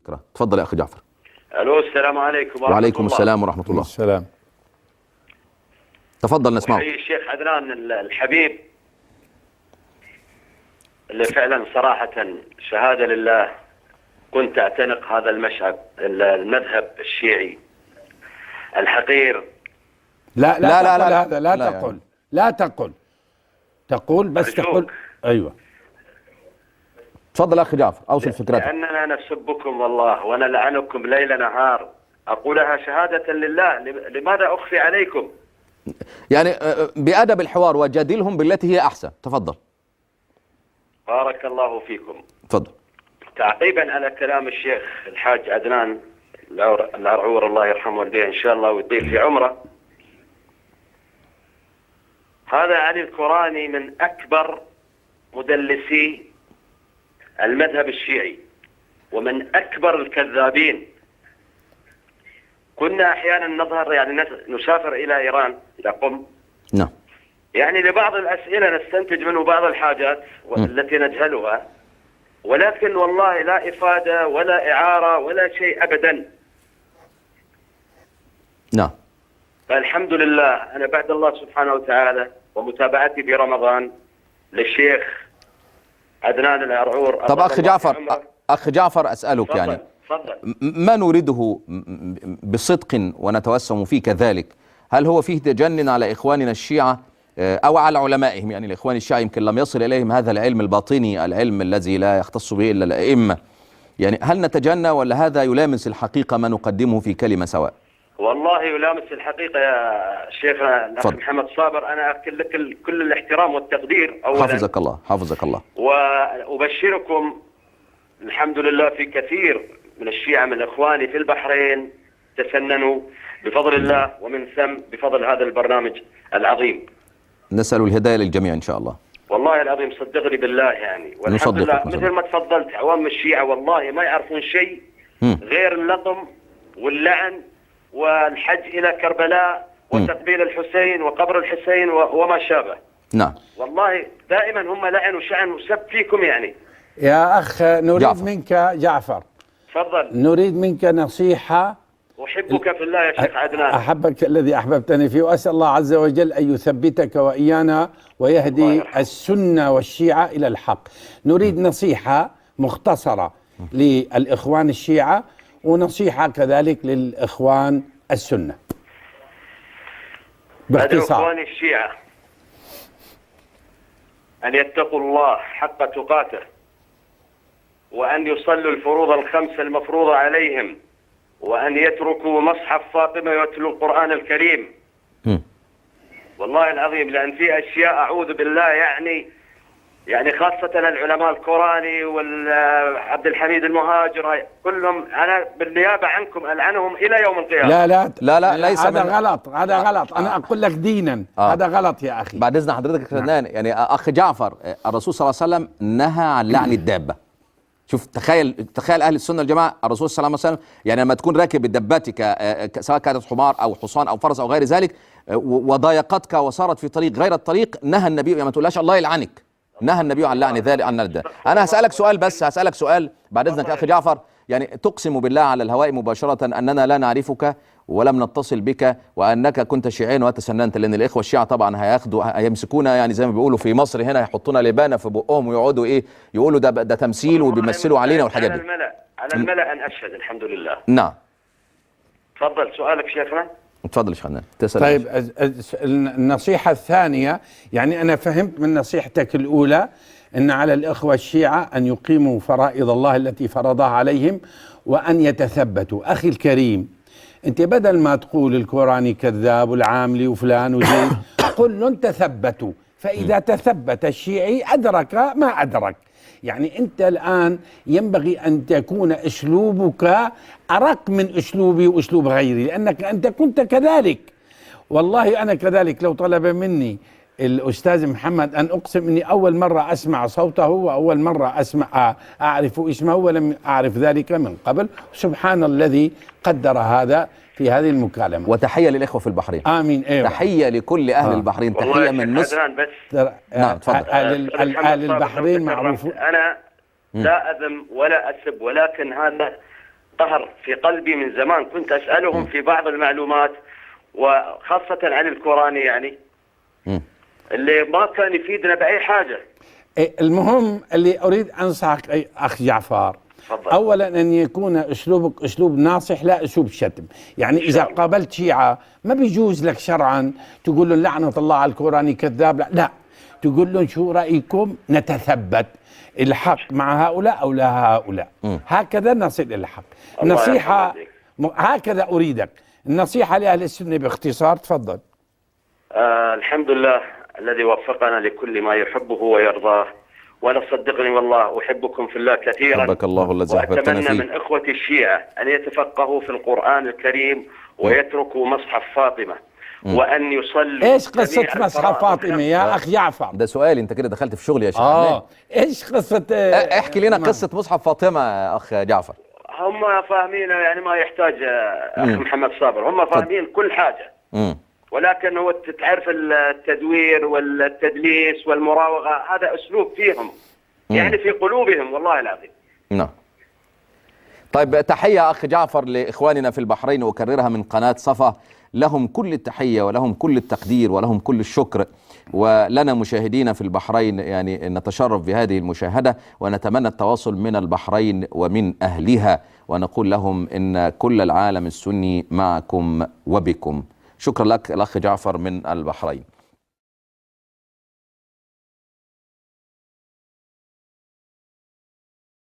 الكرام. تفضل يا أخي جعفر. الو، السلام عليكم ورحمة وعليكم الله. السلام ورحمة الله. السلام. تفضل نسمعك. الشيخ عدنان الحبيب اللي فعلا صراحة شهادة لله كنت أعتنق هذا المذهب الشيعي الحقير. لا لا لا لا, لا, لا, لا تقل. لا تقول بس أرجوك. تقول. أيوة تفضل أخي جعفر، أوصل فكرتك. لأننا نسبكم والله ونلعنكم ليل نهار، أقولها شهادة لله. لماذا أخفي عليكم؟ يعني بأدب الحوار وجادلهم بالتي هي أحسن. تفضل. بارك الله فيكم. تفضل. تعقيبا على كلام الشيخ الحاج عدنان العرعور، الله يرحمه والديه إن شاء الله ويطيل في عمره. هذا علي الكوراني من أكبر مدلسي المذهب الشيعي ومن أكبر الكذابين. كنا أحيانا نظهر يعني نسافر إلى إيران إلى قم، نعم، يعني لبعض الأسئلة نستنتج منه بعض الحاجات التي نجهلها، ولكن والله لا إفادة ولا إعارة ولا شيء أبدا. نعم. فالحمد لله أنا بعد الله سبحانه وتعالى ومتابعتي في رمضان للشيخ عدنان العرعور. طب أخي جعفر أسألك فضل. يعني فضل. ما نريده بصدق ونتوسم فيه كذلك، هل هو فيه تجنن على إخواننا الشيعة أو على علمائهم؟ يعني الإخوان الشيعة يمكن لم يصل إليهم هذا العلم الباطني، العلم الذي لا يختص به إلا الأئمة. يعني هل نتجنى ولا هذا يلامس الحقيقة ما نقدمه في كلمة سواء؟ والله يلامس الحقيقة يا شيخنا الأخ محمد صابر. أنا أكل لك كل الاحترام والتقدير أولا. حفظك الله. حفظك الله. وأبشركم الحمد لله في كثير من الشيعة من إخواني في البحرين تسننوا بفضل الله، ومن ثم بفضل هذا البرنامج العظيم. نسأل الهداية للجميع إن شاء الله. والله العظيم صدقني بالله يعني، والحمد لله مثل ما تفضلت عوام الشيعة والله ما يعرفون شيء غير اللطم واللعن والحج إلى كربلاء وتقبيل الحسين وقبر الحسين وما شابه. نعم. والله دائما هم لعن وشعن وسب فيكم يعني. يا أخ نريد جعفر. منك جعفر، تفضل. نريد منك نصيحة. أحبك في الله يا شيخ عدنان. أحبك الذي أحببتني فيه، وأسأل الله عز وجل أن يثبتك وإيانا ويهدي السنة والشيعة إلى الحق. نريد نصيحة مختصرة للإخوان الشيعة ونصيحة كذلك للإخوان السنة باختصار. إخواني الشيعة أن يتقوا الله حق تقاته، وأن يصلوا الفروض الخمس المفروضة عليهم، وأن يتركوا مصحف فاطمة ويتلوا القرآن الكريم. والله العظيم لأن في أشياء أعوذ بالله يعني خاصة العلماء الكوراني والعبد الحميد المهاجر كلهم أنا بالنيابة عنكم ألعنهم إلى يوم القيامة. لا ليس هذا غلط. هذا غلط. أنا أقول لك دينا هذا غلط يا أخي. بعد إذن حضرتك يعني أخ جعفر، الرسول صلى الله عليه وسلم نهى عن لعن الدابة. شوف تخيل أهل السنة والجماعة، الرسول صلى الله عليه وسلم يعني لما تكون راكب دبتك سواء كانت حمار أو حصان أو فرس أو غير ذلك وضايقتك وصارت في طريق غير الطريق، نهى النبي يعني ما تقولهاش الله يلعنك، نهى النبي عن لعن ذلك عن الدابة. أنا هسألك سؤال بس، هسألك سؤال بعد إذنك يا أخي جعفر، يعني تقسم بالله على الهواء مباشرة أننا لا نعرفك ولم نتصل بك وأنك كنت شيعيا وتسننت، لأن الإخوة الشيعة طبعا هيمسكونا يعني زي ما بيقولوا في مصر هنا، يحطونا لبانة في بقهم ويقعدوا يقولوا ده تمثيل وبيمثلوا علينا والحاجات دي. على الملأ أن أشهد الحمد لله. نعم. تفضل سؤالك شيخنا. تفضل يا شيخنا. طيب النصيحة الثانية، يعني أنا فهمت من نصيحتك الأولى أن على الإخوة الشيعة أن يقيموا فرائض الله التي فرضها عليهم وأن يتثبتوا. أخي الكريم، أنت بدل ما تقول الكوراني كذاب والعاملي وفلان وزيد كل تثبتوا، فإذا تثبت الشيعي أدرك ما أدرك. يعني أنت الآن ينبغي أن تكون أسلوبك أرق من أسلوبي وأسلوب غيري، لأنك أنت كنت كذلك. والله أنا كذلك لو طلب مني الأستاذ محمد أن أقسم أني أول مرة أسمع صوته وأول مرة أعرف اسمه ولم أعرف ذلك من قبل. سبحان الذي قدر هذا في هذه المكالمة. وتحية للإخوة في البحرين. آمين. أيوة. تحية لكل أهل البحرين. تحية من مصر. نعم تفضل. أهل البحرين معروفون. أنا لا أذم ولا أسب، ولكن هذا قهر في قلبي من زمان. كنت أسألهم في بعض المعلومات وخاصة عن القرآن، يعني اللي ما كان يفيدنا بأي حاجة. المهم اللي أريد أنصحك أخ جعفر، تفضل. أولا أن يكون أسلوبك أسلوب ناصح لا أسلوب شتم. يعني إذا قابلت شيعة ما بيجوز لك شرعا تقول لهم لعنة الله على القرآن كذاب، لا تقول لهم شو رأيكم نتثبت الحق مع هؤلاء أو لا هؤلاء. هكذا نصل إلى الحق. نصيحة هكذا أريدك، النصيحة لأهل السنة باختصار. تفضل. الحمد لله الذي وفقنا لكل ما يحبه ويرضاه، وأنا صدقني والله أحبكم في الله كثيرا. حبك الله الذي أحببتنا فيه. وأتمنى من إخوتي الشيعة أن يتفقهوا في القرآن الكريم ويتركوا مصحف فاطمة، وأن يصلوا. إيش قصة مصحف فاطمة يا أخ جعفر؟ ده سؤال، أنت كده دخلت في شغل يا شيخ. إيش قصة احكي لنا قصة مصحف فاطمة يا أخ جعفر. هم فاهمين، يعني ما يحتاج أخ محمد صابر، هم فاهمين كل حاجة. ولكن هو تعرف التدوير والتدليس والمراوغة هذا أسلوب فيهم، يعني في قلوبهم والله العظيم. نعم. طيب تحية أخ جعفر لإخواننا في البحرين، وأكررها من قناة صفا، لهم كل التحية ولهم كل التقدير ولهم كل الشكر، ولنا مشاهدين في البحرين يعني نتشرف بهذه المشاهدة، ونتمنى التواصل من البحرين ومن أهلها، ونقول لهم إن كل العالم السني معكم وبكم. شكرا لك الأخ جعفر من البحرين.